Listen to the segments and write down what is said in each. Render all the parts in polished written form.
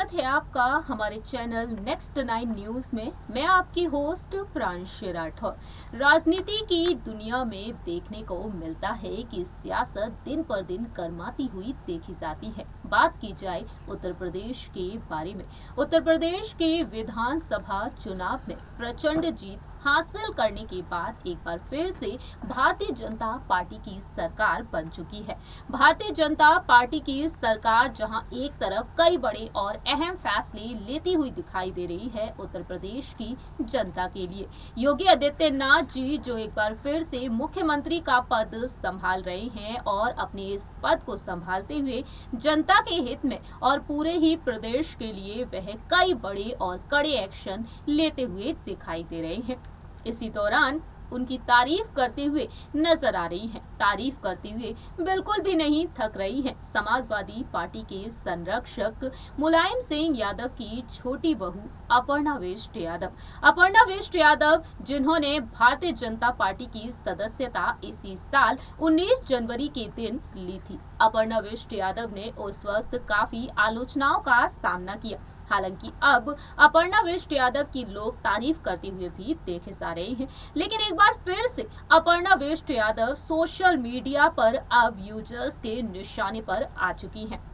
स्वागत है आपका हमारे चैनल नेक्स्ट 9 न्यूज में। मैं आपकी होस्ट प्रांशु राठौर। राजनीति की दुनिया में देखने को मिलता है कि सियासत दिन पर दिन गर्माती हुई देखी जाती है। बात की जाए उत्तर प्रदेश के बारे में, उत्तर प्रदेश के विधानसभा चुनाव में प्रचंड जीत हासिल करने के बाद एक बार फिर से भारतीय जनता पार्टी की सरकार बन चुकी है। भारतीय जनता पार्टी की सरकार जहां एक तरफ कई बड़े और अहम फैसले लेती हुई दिखाई दे रही है उत्तर प्रदेश की जनता के लिए। योगी आदित्यनाथ जी जो एक बार फिर से मुख्यमंत्री का पद संभाल रहे हैं और अपने इस पद को संभालते हुए जनता के हित में और पूरे ही प्रदेश के लिए वह कई बड़े और कड़े एक्शन लेते हुए दिखाई दे रहे हैं। इसी दौरान उनकी तारीफ करते हुए नजर आ रही हैं। तारीफ करते हुए बिल्कुल भी नहीं थक रही हैं समाजवादी पार्टी के संरक्षक मुलायम सिंह यादव की छोटी बहू अपर्णा वेस्ट यादव। अपर्णा वेस्ट यादव जिन्होंने भारतीय जनता पार्टी की सदस्यता इसी साल 19 जनवरी के दिन ली थी। अपर्णा वेस्ट यादव ने उस वक्त काफी आलोचनाओं का सामना किया। हालांकि अब अपर्णा वेस्ट यादव की लोग तारीफ करते हुए भी देखे जा रहे हैं, लेकिन एक बार फिर से अपर्णा वेस्ट यादव सोशल मीडिया पर अब यूजर्स के निशाने पर आ चुकी हैं।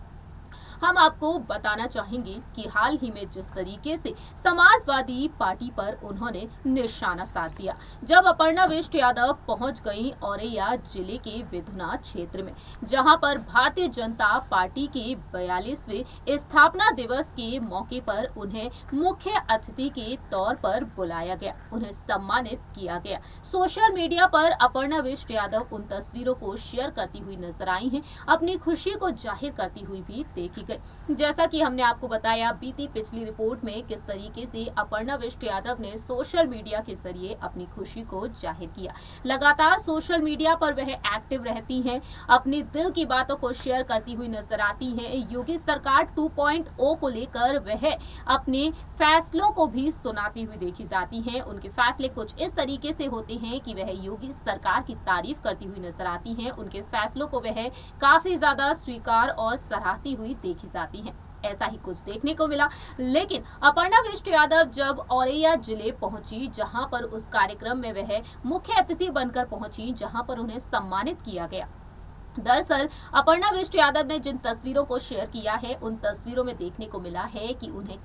हम आपको बताना चाहेंगे कि हाल ही में जिस तरीके से समाजवादी पार्टी पर उन्होंने निशाना साध दिया, जब अपर्णा वेस्ट यादव पहुंच गई औरैया जिले के विधुना क्षेत्र में, जहां पर भारतीय जनता पार्टी के 42वें स्थापना दिवस के मौके पर उन्हें मुख्य अतिथि के तौर पर बुलाया गया, उन्हें सम्मानित किया गया। सोशल मीडिया पर अपर्णा वेस्ट यादव उन तस्वीरों को शेयर करती हुई नजर आई हैं, अपनी खुशी को जाहिर करती हुई भी देखी गई। जैसा कि हमने आपको बताया बीती पिछली रिपोर्ट में किस तरीके से अपर्णा वेस्ट यादव ने सोशल मीडिया के जरिए अपनी खुशी को जाहिर किया। लगातार सोशल मीडिया पर वह एक्टिव रहती हैं, अपनी दिल की बातों को शेयर करती हुई नजर आती हैं। योगी सरकार 2.0 को लेकर वह अपने फैसलों को भी सुनाती हुई देखी जाती हैं। उनके फैसले कुछ इस तरीके से होते हैं कि वह योगी सरकार की तारीफ करती हुई नजर आती हैं। उनके फैसलों को वह काफी ज्यादा स्वीकार और सराहती हुई देखी जाती हैं। ऐसा ही कुछ देखने को मिला। लेकिन अपर्णा वेस्ट यादव जब औरैया जिले पहुंची, जहां पर उस कार्यक्रम में वह मुख्य अतिथि बनकर पहुंची, जहां पर उन्हें सम्मानित किया गया। दरअसल अपर्णा वेस्ट यादव ने जिन तस्वीरों को शेयर किया है, उन तस्वीरों में देखने को मिला है कि उन्हें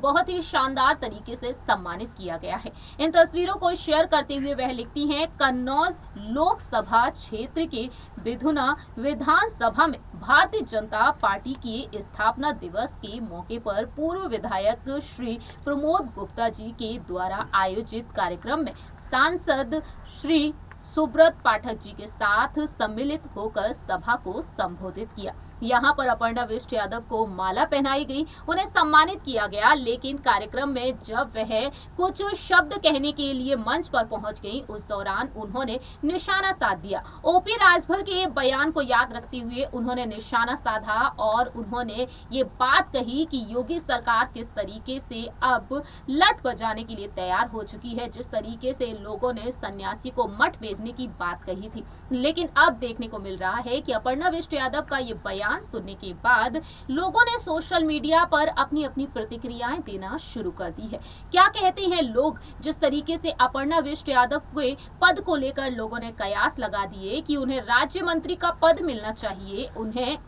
बहुत ही शानदार तरीके से सम्मानित किया गया है। इन तस्वीरों को शेयर करते हुए वह लिखती हैं, कन्नौज लोकसभा क्षेत्र के विधुना विधानसभा में भारतीय जनता पार्टी के स्थापना दिवस के मौके पर पूर्व विधायक श्री प्रमोद गुप्ता जी के द्वारा आयोजित कार्यक्रम में सांसद श्री सुब्रत पाठक जी के साथ सम्मिलित होकर सभा को संबोधित किया। यहाँ पर अपर्णा वेस्ट यादव को माला पहनाई गई, उन्हें सम्मानित किया गया। लेकिन कार्यक्रम में जब वह कुछ शब्द कहने के लिए मंच पर पहुंच गई, उस दौरान उन्होंने निशाना साध दिया। ओपी राजभर के बयान को याद रखते हुए उन्होंने निशाना साधा और उन्होंने ये बात कही कि योगी सरकार किस तरीके से अब लट बजाने के लिए तैयार हो चुकी है। जिस तरीके से लोगों ने सन्यासी को मठ भेजने की बात कही थी, लेकिन अब देखने को मिल रहा है कि अपर्णा वेस्ट यादव का ये बयान सुनने के बाद लोगों ने सोशल मीडिया पर अपनी अपनी प्रतिक्रियाएं देना शुरू कर दी है। क्या कहते हैं लोग, जिस तरीके से अपर्णा वेस्ट यादव के पद को लेकर लोगों ने कयास लगा दिए कि उन्हें राज्य मंत्री का पद मिलना चाहिए, उन्हें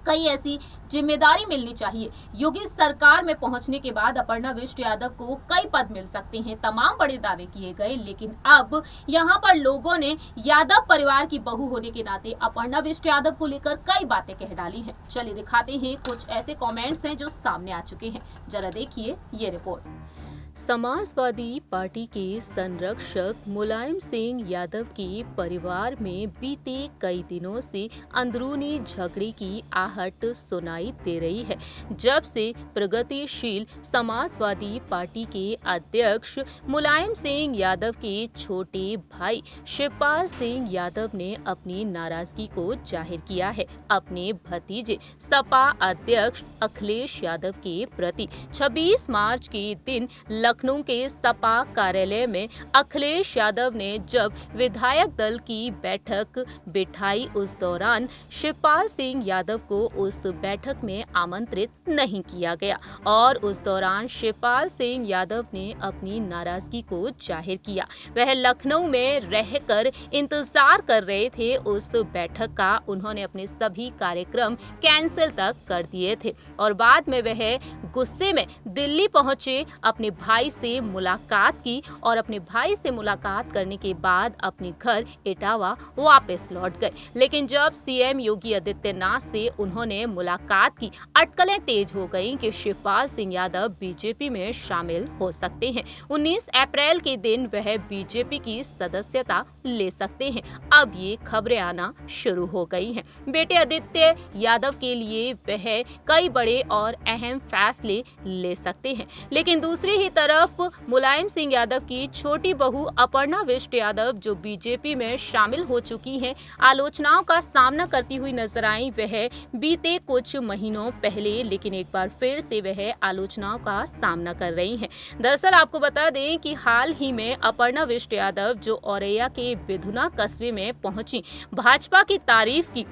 कई ऐसी जिम्मेदारी मिलनी चाहिए। योगी सरकार में पहुंचने के बाद अपर्णा वेस्ट यादव को कई पद मिल सकते हैं, तमाम बड़े दावे किए गए। लेकिन अब यहां पर लोगों ने यादव परिवार की बहू होने के नाते अपर्णा वेस्ट यादव को लेकर कई बातें कह डाली हैं। चलिए दिखाते हैं कुछ ऐसे कमेंट्स हैं जो सामने आ चुके हैं, जरा देखिए ये रिपोर्ट। समाजवादी पार्टी के संरक्षक मुलायम सिंह यादव के परिवार में बीते कई दिनों से अंदरूनी झगड़े की आहट सुनाई दे रही है। जब से प्रगतिशील समाजवादी पार्टी के अध्यक्ष मुलायम सिंह यादव के छोटे भाई शिवपाल सिंह यादव ने अपनी नाराजगी को जाहिर किया है अपने भतीजे सपा अध्यक्ष अखिलेश यादव के प्रति। 26 मार्च के दिन लखनऊ के सपा कार्यालय में अखिलेश यादव ने जब विधायक दल की बैठक बिठाई, उस दौरान शिवपाल सिंह यादव को उस बैठक में आमंत्रित नहीं किया गया और उस दौरान शिवपाल सिंह यादव ने अपनी नाराजगी को जाहिर किया। वह लखनऊ में रहकर इंतजार कर रहे थे उस बैठक का। उन्होंने अपने सभी कार्यक्रम कैंसिल तक कर दिए थे और बाद में वह गुस्से में दिल्ली पहुंचे, अपने भाई से मुलाकात की और अपने भाई से मुलाकात करने के बाद अपने घर इटावा वापस लौट गए। लेकिन जब सीएम योगी आदित्यनाथ से उन्होंने मुलाकात की, अटकलें तेज हो गईं कि शिवपाल सिंह यादव बीजेपी में शामिल हो सकते हैं। 19 अप्रैल के दिन वह बीजेपी की सदस्यता ले सकते हैं। अब ये खबरें आना शुरू हो गई हैं। बेटे आदित्य यादव के लिए वह कई बड़े और अहम फैसले ले सकते हैं। लेकिन दूसरी ही तरफ मुलायम सिंह यादव की छोटी बहू अपर्णा बिष्ट यादव, जो बीजेपी में शामिल हो चुकी हैं, आलोचनाओं का सामना करती हुई नजर आई। वह बीते कुछ महीनों पहले लेकिन एक बार फिर से वह आलोचनाओं का सामना कर रही हैं। दरअसल आपको बता दें कि हाल ही में अपर्णा बिष्ट यादव, जो औरैया के बिधुना कस्बे में पहुंची, भाजपा की तारीफ की।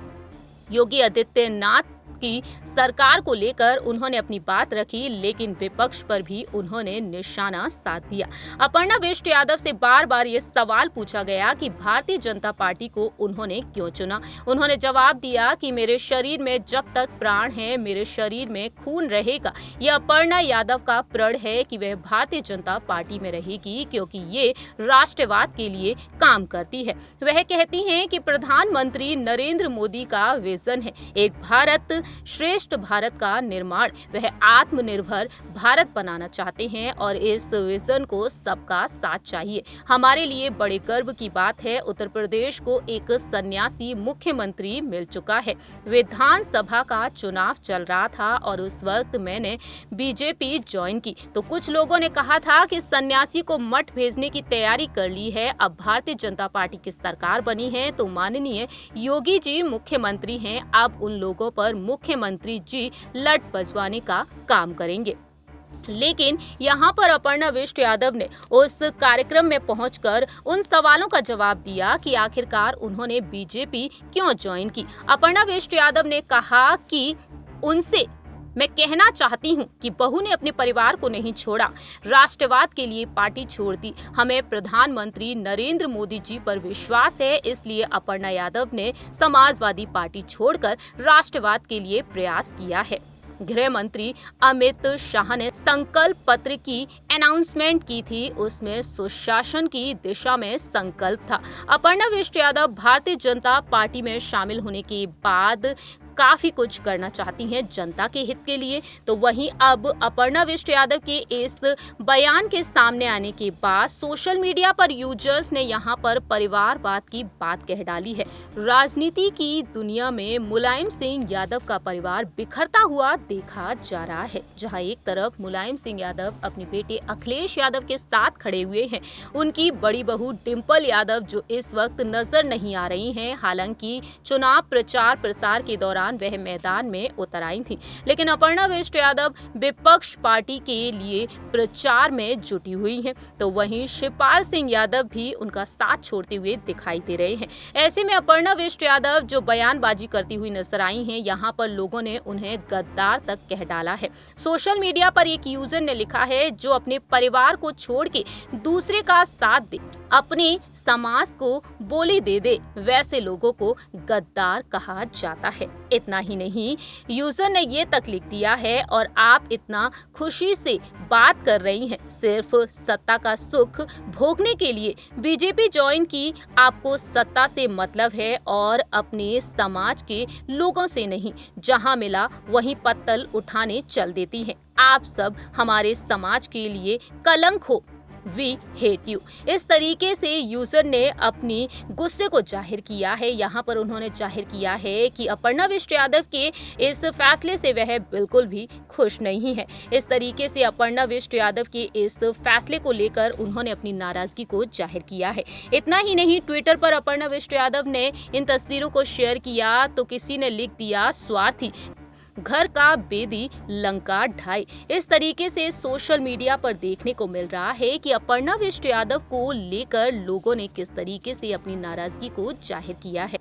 योगी आदित्यनाथ की सरकार को लेकर उन्होंने अपनी बात रखी, लेकिन विपक्ष पर भी उन्होंने निशाना साध दिया। अपर्णा बिष्ट यादव से बार बार ये सवाल पूछा गया कि भारतीय जनता पार्टी को उन्होंने क्यों चुना। उन्होंने जवाब दिया कि मेरे शरीर में जब तक प्राण है, मेरे शरीर में खून रहेगा। यह अपर्णा यादव का प्रण है कि वह भारतीय जनता पार्टी में रहेगी, क्योंकि ये राष्ट्रवाद के लिए काम करती है। वह कहती हैं कि प्रधानमंत्री नरेंद्र मोदी का विजन है एक भारत श्रेष्ठ भारत का निर्माण। वह आत्मनिर्भर भारत बनाना चाहते हैं और इस विजन को सबका साथ चाहिए। हमारे लिए बड़े गर्व की बात है, उत्तर प्रदेश को एक सन्यासी मुख्यमंत्री मिल चुका है। विधानसभा का चुनाव चल रहा था और उस वक्त मैंने बीजेपी ज्वाइन की, तो कुछ लोगों ने कहा था कि सन्यासी को मठ भेजने की तैयारी कर ली है। अब भारतीय जनता पार्टी की सरकार बनी है तो माननीय योगी जी मुख्यमंत्री हैं। अब उन लोगों पर मुख्यमंत्री जी लट बजवाने का काम करेंगे। लेकिन यहाँ पर अपर्णा बिष्ट यादव ने उस कार्यक्रम में पहुंचकर उन सवालों का जवाब दिया कि आखिरकार उन्होंने बीजेपी क्यों ज्वाइन की। अपर्णा बिष्ट यादव ने कहा कि उनसे मैं कहना चाहती हूं कि बहू ने अपने परिवार को नहीं छोड़ा, राष्ट्रवाद के लिए पार्टी छोड़ दी। हमें प्रधानमंत्री नरेंद्र मोदी जी पर विश्वास है, इसलिए अपर्णा यादव ने समाजवादी पार्टी छोड़कर राष्ट्रवाद के लिए प्रयास किया है। गृह मंत्री अमित शाह ने संकल्प पत्र की अनाउंसमेंट की थी, उसमें सुशासन की दिशा में संकल्प था। अपर्णा बिष्ट यादव भारतीय जनता पार्टी में शामिल होने के बाद काफी कुछ करना चाहती हैं जनता के हित के लिए। तो वहीं अब अपर्णा बिष्ट यादव के इस बयान के सामने आने के बाद सोशल मीडिया पर यूजर्स ने यहां पर परिवारवाद की बात कह डाली है। राजनीति की दुनिया में मुलायम सिंह यादव का परिवार बिखरता हुआ देखा जा रहा है। जहां एक तरफ मुलायम सिंह यादव अपने बेटे अखिलेश यादव के साथ खड़े हुए हैं, उनकी बड़ी बहू डिंपल यादव जो इस वक्त नजर नहीं आ रही हैं। हालांकि चुनाव प्रचार प्रसार के दौरान वह मैदान में उतर आई थी, लेकिन अपर्णा बिष्ट यादव विपक्ष पार्टी के लिए प्रचार में जुटी हुई हैं। तो वहीं शिवपाल सिंह यादव भी उनका साथ छोड़ते हुए दिखाई दे रहे हैं। ऐसे में अपर्णा बिष्ट यादव जो बयानबाजी करती हुई नजर आई हैं, यहाँ पर लोगों ने उन्हें गद्दार तक कह डाला है। सोशल मीडिया पर एक यूजर ने लिखा है, जो अपने परिवार को छोड़ के दूसरे का साथ दे, अपने समाज को बोली दे दे, वैसे लोगों को गद्दार कहा जाता है। इतना ही नहीं, यूजर ने ये तक लिख दिया है, और आप इतना खुशी से बात कर रही हैं सिर्फ सत्ता का सुख भोगने के लिए। बीजेपी ज्वाइन की, आपको सत्ता से मतलब है और अपने समाज के लोगों से नहीं। जहां मिला वहीं पत्तल उठाने चल देती हैं। आप सब हमारे समाज के लिए कलंक हो। We hate you. इस तरीके से यूजर ने अपनी गुस्से को जाहिर किया है। यहाँ पर उन्होंने जाहिर किया है कि अपर्णा बिष्ट यादव के इस फैसले से वह बिल्कुल भी खुश नहीं है। इस तरीके से अपर्णा बिष्ट यादव के इस फैसले को लेकर उन्होंने अपनी नाराजगी को जाहिर किया है। इतना ही नहीं, ट्विटर पर अपर्णा बिष्ट यादव ने इन तस्वीरों को शेयर किया तो किसी ने लिख दिया स्वार्थी। घर का बेदी लंका ढाई। इस तरीके से सोशल मीडिया पर देखने को मिल रहा है कि अपर्णा बिष्ट यादव को लेकर लोगों ने किस तरीके से अपनी नाराजगी को जाहिर किया है।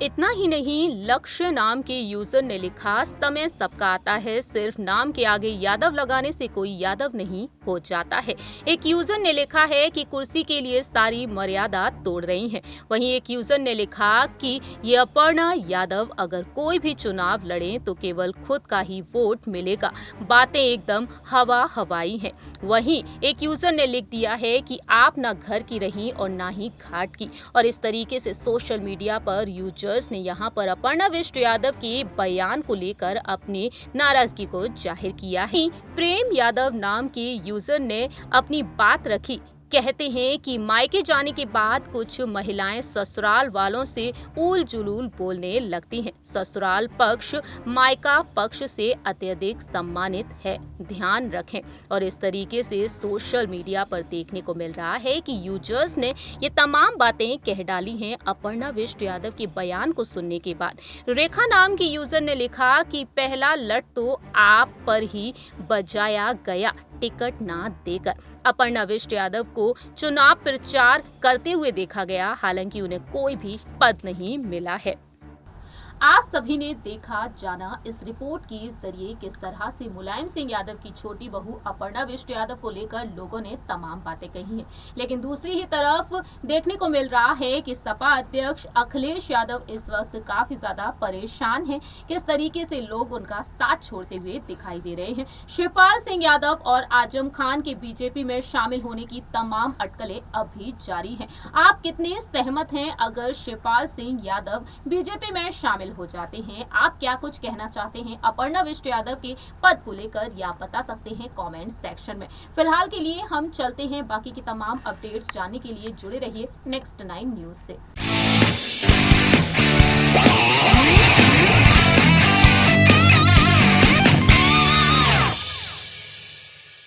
इतना ही नहीं, लक्ष्य नाम के यूजर ने लिखा, समय सबका आता है, सिर्फ नाम के आगे यादव लगाने से कोई यादव नहीं हो जाता है। एक यूजर ने लिखा है कि कुर्सी के लिए सारी मर्यादा तोड़ रही हैं। वहीं एक यूजर ने लिखा कि ये अपर्णा यादव अगर कोई भी चुनाव लड़े तो केवल खुद का ही वोट मिलेगा, बातें एकदम हवा हवाई हैं। वहीं एक यूजर ने लिख दिया है कि आप ना घर की रही और ना ही घाट की। और इस तरीके से सोशल मीडिया पर यूजर्स ने यहां पर अपर्णा बिष्ट यादव के बयान को लेकर अपनी नाराजगी को जाहिर किया है। प्रेम यादव नाम के यूजर ने अपनी बात रखी। कहते हैं कि मायके जाने के बाद कुछ महिलाएं ससुराल वालों से ऊल जुलूल बोलने लगती हैं। ससुराल पक्ष मायका पक्ष से अत्यधिक सम्मानित है, ध्यान रखें। और इस तरीके से सोशल मीडिया पर देखने को मिल रहा है कि यूजर्स ने ये तमाम बातें कह डाली हैं अपर्णा बिष्ट यादव के बयान को सुनने के बाद। रेखा नाम की यूजर ने लिखा कि पहला लट तो आप पर ही बजाया गया, टिकट ना देकर। अपर्णा बिष्ट यादव को चुनाव प्रचार करते हुए देखा गया, हालांकि उन्हें कोई भी पद नहीं मिला है। आप सभी ने देखा जाना इस रिपोर्ट के जरिए किस तरह से मुलायम सिंह यादव की छोटी बहू अपर्णा बिष्ट यादव को लेकर लोगों ने तमाम बातें कही हैं। लेकिन दूसरी ही तरफ देखने को मिल रहा है कि सपा अध्यक्ष अखिलेश यादव इस वक्त काफी ज्यादा परेशान हैं। किस तरीके से लोग उनका साथ छोड़ते हुए दिखाई दे रहे हैं। शिवपाल सिंह यादव और आजम खान के बीजेपी में शामिल होने की तमाम अटकलें अभी जारी हैं। आप कितने सहमत हैं अगर शिवपाल सिंह यादव बीजेपी में शामिल हो जाते हैं? आप क्या कुछ कहना चाहते हैं अपर्णा बिष्ट यादव के पद को लेकर, या बता सकते हैं कमेंट सेक्शन में। फिलहाल के लिए हम चलते हैं, बाकी की तमाम अपडेट्स जानने के लिए जुड़े रहिए नेक्स्ट 9 न्यूज से।